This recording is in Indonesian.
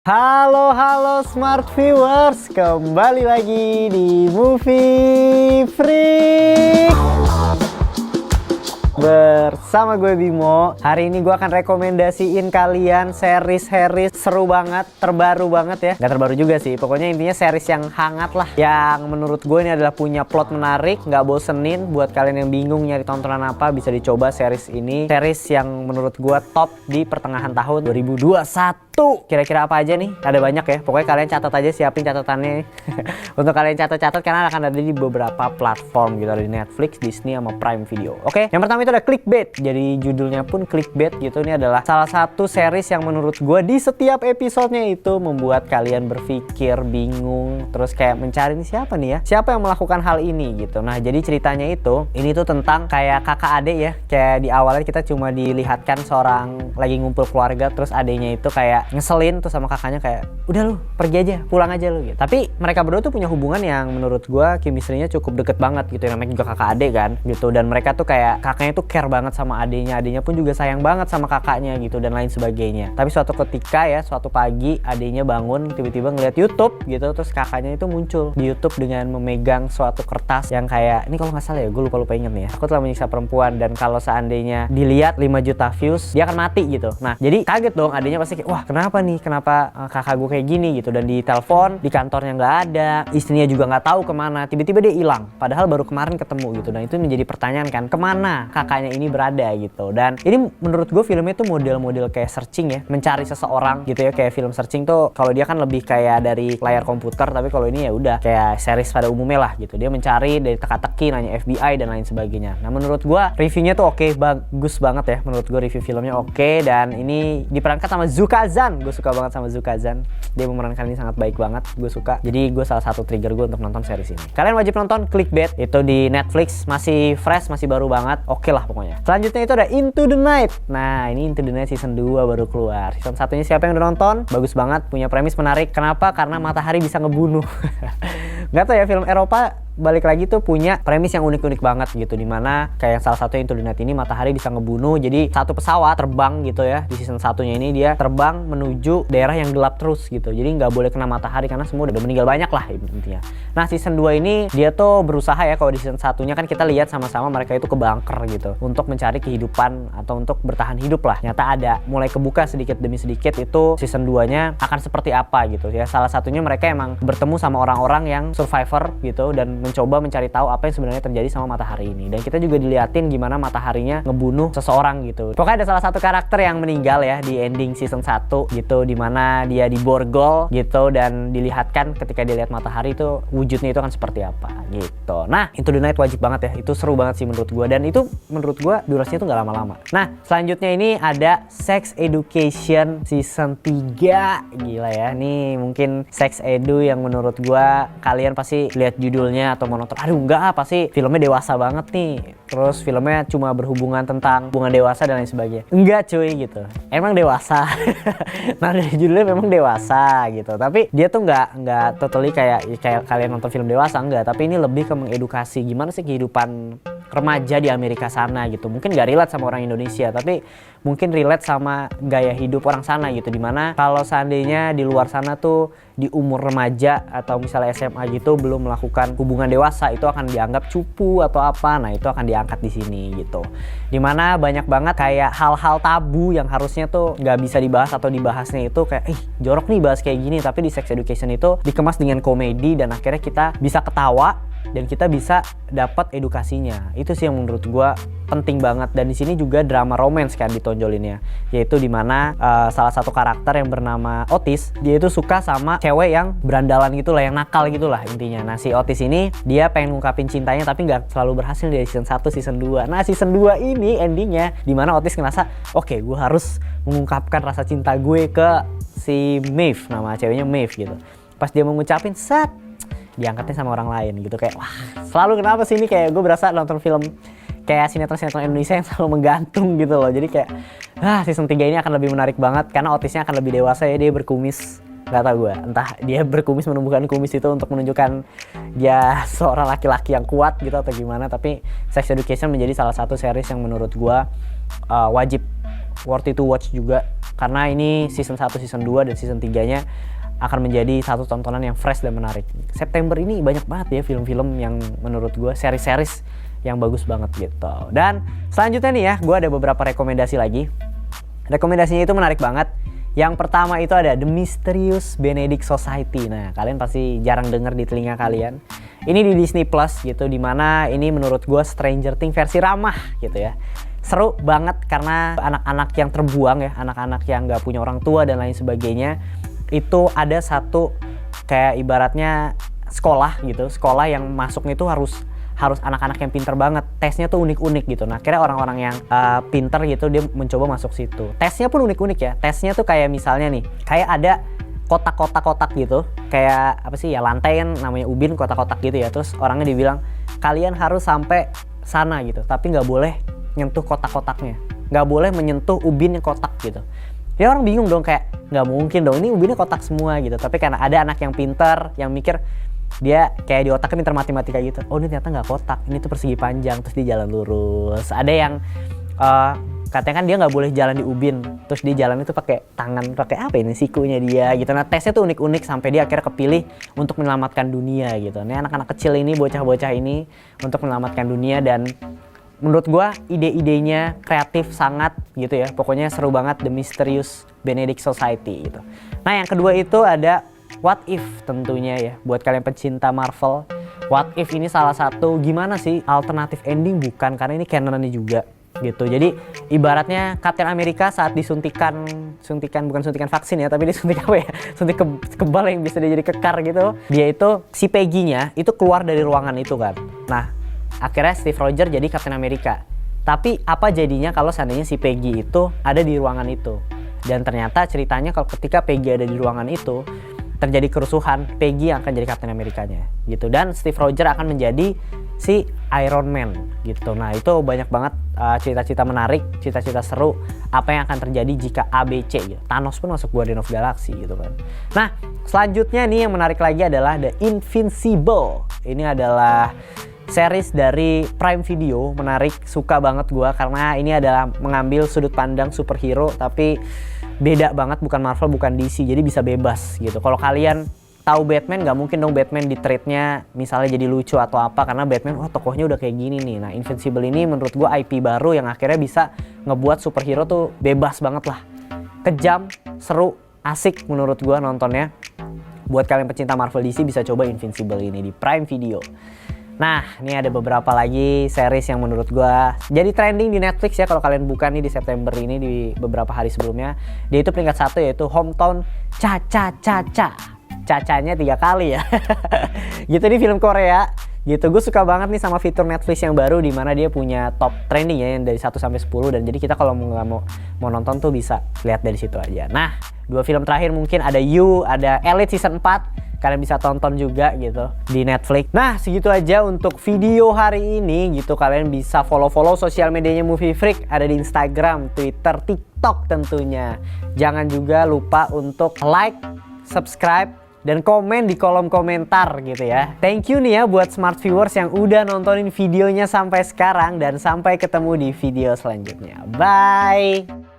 Halo smart viewers, kembali lagi di Movie Freak bersama gue Bimo. Hari ini gue akan rekomendasiin kalian series seru banget, terbaru banget ya. Gak terbaru juga sih, pokoknya intinya series yang hangat lah, yang menurut gue ini adalah punya plot menarik, gak bosenin. Buat kalian yang bingung nyari tontonan apa, bisa dicoba series ini. Series yang menurut gue top di pertengahan tahun 2021. Kira-kira apa aja nih? Ada banyak ya, pokoknya kalian catat aja, siapin catatannya untuk kalian catat karena akan ada di beberapa platform gitu, ada di Netflix, Disney, sama Prime Video. Oke, yang pertama itu ada Clickbait. Jadi judulnya pun Clickbait gitu. Ini adalah salah satu series yang menurut gue di setiap episodenya itu membuat kalian berpikir, bingung, terus kayak mencari ini siapa nih ya, siapa yang melakukan hal ini gitu. Nah, jadi ceritanya itu, ini tuh tentang kayak kakak adik ya. Kayak di awalnya kita cuma dilihatkan seorang lagi ngumpul keluarga, terus adiknya itu kayak ngeselin tuh sama kakaknya, kayak udah lu pergi aja, pulang aja lu gitu. Tapi mereka berdua tuh punya hubungan yang menurut gua chemistry-nya cukup deket banget gitu, namanya juga kakak adik kan gitu. Dan mereka tuh kayak kakaknya tuh care banget sama adiknya pun juga sayang banget sama kakaknya gitu, dan lain sebagainya. Tapi suatu ketika ya, suatu pagi adiknya bangun tiba-tiba ngeliat YouTube gitu, terus kakaknya itu muncul di YouTube dengan memegang suatu kertas yang kayak, ini kalau nggak salah ya, gue lupa inget nih ya, aku telah menyiksa perempuan dan kalau seandainya dilihat 5 juta views dia akan mati gitu. Nah, jadi kaget dong adiknya, pasti kayak, wah kenapa nih, kenapa kakak gue kayak gini gitu. Dan di telepon, di kantornya nggak ada, istrinya juga nggak tahu kemana, tiba-tiba dia hilang padahal baru kemarin ketemu gitu. Dan itu menjadi pertanyaan kan, kemana kakaknya ini berada gitu. Dan ini menurut gue filmnya tuh model-model kayak searching ya, mencari seseorang gitu ya. Kayak film searching tuh kalau dia kan lebih kayak dari layar komputer, tapi kalau ini ya udah kayak series pada umumnya lah gitu. Dia mencari dari teka-teki, nanya FBI dan lain sebagainya. Nah, menurut gue reviewnya tuh oke, bagus banget ya. Menurut gue review filmnya oke, dan ini diperankan sama Zuka Zan. Gue suka banget sama Zuka Zan, dia memerankan ini sangat baik banget, gue suka. Jadi gue salah satu trigger gue untuk nonton series ini. Kalian wajib nonton Clickbait, itu di Netflix, masih fresh, masih baru banget, oke lah pokoknya. Selanjutnya itu ada Into the Night. Nah, ini Into the Night season 2 baru keluar. Season 1-nya siapa yang udah nonton? Bagus banget, punya premis menarik. Kenapa? Karena matahari bisa ngebunuh. Gak tau ya, film Eropa balik lagi tuh punya premis yang unik-unik banget gitu, dimana kayak salah satu Into the Night ini matahari bisa ngebunuh. Jadi satu pesawat terbang gitu ya, di season 1-nya ini dia terbang menuju daerah yang gelap terus gitu, jadi nggak boleh kena matahari karena semua udah meninggal banyak lah intinya. Nah, season 2 ini dia tuh berusaha ya, kalau di season 1-nya kan kita lihat sama-sama mereka itu ke bunker gitu untuk mencari kehidupan atau untuk bertahan hidup lah. Nyata ada mulai kebuka sedikit demi sedikit itu season 2-nya akan seperti apa gitu ya. Salah satunya mereka emang bertemu sama orang-orang yang survivor gitu dan mencoba mencari tahu apa yang sebenarnya terjadi sama matahari ini. Dan kita juga diliatin gimana mataharinya ngebunuh seseorang gitu. Pokoknya ada salah satu karakter yang meninggal ya di ending season 1 gitu, dimana dia diborgol gitu dan dilihatkan ketika dia lihat matahari itu wujudnya itu akan seperti apa gitu. Nah, Into the Night wajib banget ya, itu seru banget sih menurut gue, dan itu menurut gue durasinya tuh gak lama-lama. Nah, selanjutnya ini ada Sex Education season 3. Gila ya, nih mungkin Sex Edu yang menurut gue kalian pasti lihat judulnya atau mau nonton, aduh enggak, pasti filmnya dewasa banget nih, terus filmnya cuma berhubungan tentang hubungan dewasa dan lain sebagainya. Enggak cuy gitu, emang dewasa. Nah, dari judulnya memang dewasa gitu, tapi dia tuh nggak totally kayak kalian nonton film dewasa, enggak. Tapi ini lebih ke mengedukasi gimana sih kehidupan remaja di Amerika sana gitu. Mungkin gak relate sama orang Indonesia, tapi mungkin relate sama gaya hidup orang sana gitu, dimana kalau seandainya di luar sana tuh di umur remaja atau misalnya SMA gitu belum melakukan hubungan dewasa, itu akan dianggap cupu atau apa. Nah, itu akan diangkat di sini gitu, dimana banyak banget kayak hal-hal tabu yang harusnya tuh nggak bisa dibahas atau dibahasnya itu kayak jorok nih bahas kayak gini, tapi di Sex Education itu dikemas dengan komedi dan akhirnya kita bisa ketawa dan kita bisa dapat edukasinya. Itu sih yang menurut gue penting banget. Dan di sini juga drama romance kan ditonjolinnya, yaitu dimana salah satu karakter yang bernama Otis, dia itu suka sama cewek yang berandalan gitulah, yang nakal gitulah intinya. Nah, si Otis ini dia pengen ngungkapin cintanya tapi nggak selalu berhasil dari season 1, season 2. Nah, season 2 ini endingnya dimana Otis ngerasa, oke, gue harus mengungkapkan rasa cinta gue ke si Maeve, nama ceweknya Maeve gitu. Pas dia mau ngucapin, set, diangkatnya sama orang lain gitu. Kayak wah, selalu kenapa sih ini, kayak gue berasa nonton film kayak sinetron-sinetron Indonesia yang selalu menggantung gitu loh. Jadi kayak season 3 ini akan lebih menarik banget karena Otisnya akan lebih dewasa ya, dia berkumis. Gak tau gue, entah dia berkumis menumbuhkan kumis itu untuk menunjukkan dia seorang laki-laki yang kuat gitu atau gimana. Tapi Sex Education menjadi salah satu series yang menurut gue wajib worth it to watch juga. Karena ini season 1, season 2, dan season 3-nya akan menjadi satu tontonan yang fresh dan menarik. September ini banyak banget ya film-film yang menurut gue, series-series yang bagus banget gitu. Dan selanjutnya nih ya, gue ada beberapa rekomendasi lagi. Rekomendasinya itu menarik banget. Yang pertama itu ada The Mysterious Benedict Society. Nah, kalian pasti jarang denger di telinga kalian. Ini di Disney Plus gitu, dimana ini menurut gue Stranger Things versi ramah gitu ya. Seru banget karena anak-anak yang terbuang ya, anak-anak yang gak punya orang tua dan lain sebagainya. Itu ada satu kayak ibaratnya sekolah gitu, sekolah yang masuknya itu harus anak-anak yang pinter banget. Tesnya tuh unik-unik gitu. Nah, akhirnya orang-orang yang pinter gitu dia mencoba masuk situ. Tesnya pun unik-unik ya. Tesnya tuh kayak misalnya nih, kayak ada kotak-kotak gitu. Kayak apa sih ya, lantai kan namanya ubin, kotak-kotak gitu ya. Terus orangnya dibilang kalian harus sampai sana gitu, tapi nggak boleh nyentuh kotak-kotaknya, nggak boleh menyentuh ubin yang kotak gitu. Ya orang bingung dong, kayak nggak mungkin dong, ini ubinnya kotak semua gitu. Tapi karena ada anak yang pinter yang mikir, dia kayak di otaknya pintar matematika gitu. Oh, ini ternyata nggak kotak, ini tuh persegi panjang, terus dia jalan lurus. Ada yang katanya kan dia nggak boleh jalan di ubin, terus dia jalan itu pakai tangan, pakai apa ini, sikunya dia gitu. Nah, tesnya tuh unik-unik sampai dia akhirnya kepilih untuk menyelamatkan dunia gitu. Nih anak-anak kecil ini, bocah-bocah ini untuk menyelamatkan dunia. Dan menurut gua ide-idenya kreatif sangat gitu ya. Pokoknya seru banget, The Mysterious Benedict Society gitu. Nah, yang kedua itu ada What If tentunya ya, buat kalian pecinta Marvel. What If ini salah satu gimana sih, alternatif ending bukan, karena ini canonnya juga gitu. Jadi ibaratnya Captain America saat disuntikan bukan suntikan vaksin ya, tapi disuntik apa ya, suntik kebal yang bisa dia jadi kekar gitu. Dia itu, si Peggy-nya itu keluar dari ruangan itu kan. Nah, akhirnya Steve Rogers jadi Captain America. Tapi apa jadinya kalau seandainya si Peggy itu ada di ruangan itu? Dan ternyata ceritanya kalau ketika Peggy ada di ruangan itu, terjadi kerusuhan, Peggy yang akan jadi Captain Amerikanya gitu, dan Steve Rogers akan menjadi si Iron Man gitu. Nah, itu banyak banget cerita-cerita menarik, cerita-cerita seru apa yang akan terjadi jika ABC gitu. Thanos pun masuk Guardian of Galaxy gitu kan. Nah, selanjutnya nih yang menarik lagi adalah The Invincible. Ini adalah series dari Prime Video, menarik, suka banget gua karena ini adalah mengambil sudut pandang superhero tapi beda banget, bukan Marvel, bukan DC, jadi bisa bebas gitu. Kalau kalian tahu Batman, nggak mungkin dong Batman di treatnya misalnya jadi lucu atau apa, karena Batman, oh tokohnya udah kayak gini nih. Nah, Invincible ini menurut gue IP baru yang akhirnya bisa ngebuat superhero tuh bebas banget lah. Kejam, seru, asik menurut gue nontonnya. Buat kalian pecinta Marvel DC bisa coba Invincible ini di Prime Video. Nah, ini ada beberapa lagi series yang menurut gue jadi trending di Netflix ya. Kalau kalian buka nih di September ini, di beberapa hari sebelumnya, dia itu peringkat 1 yaitu Hometown Cha-Cha-Cha-Cha. Cacanya 3 kali ya. Gitu, nih film Korea gitu. Gue suka banget nih sama fitur Netflix yang baru, dimana dia punya top trending ya, yang dari 1 sampai 10. Dan jadi kita kalau mau nonton tuh bisa lihat dari situ aja. Nah, 2 film terakhir mungkin ada You, ada Elite season 4. Kalian bisa tonton juga gitu di Netflix. Nah, segitu aja untuk video hari ini gitu. Kalian bisa follow sosial medianya Movie Freak, ada di Instagram, Twitter, TikTok tentunya. Jangan juga lupa untuk like, subscribe, dan komen di kolom komentar gitu ya. Thank you nih ya buat smart viewers yang udah nontonin videonya sampai sekarang, dan sampai ketemu di video selanjutnya. Bye!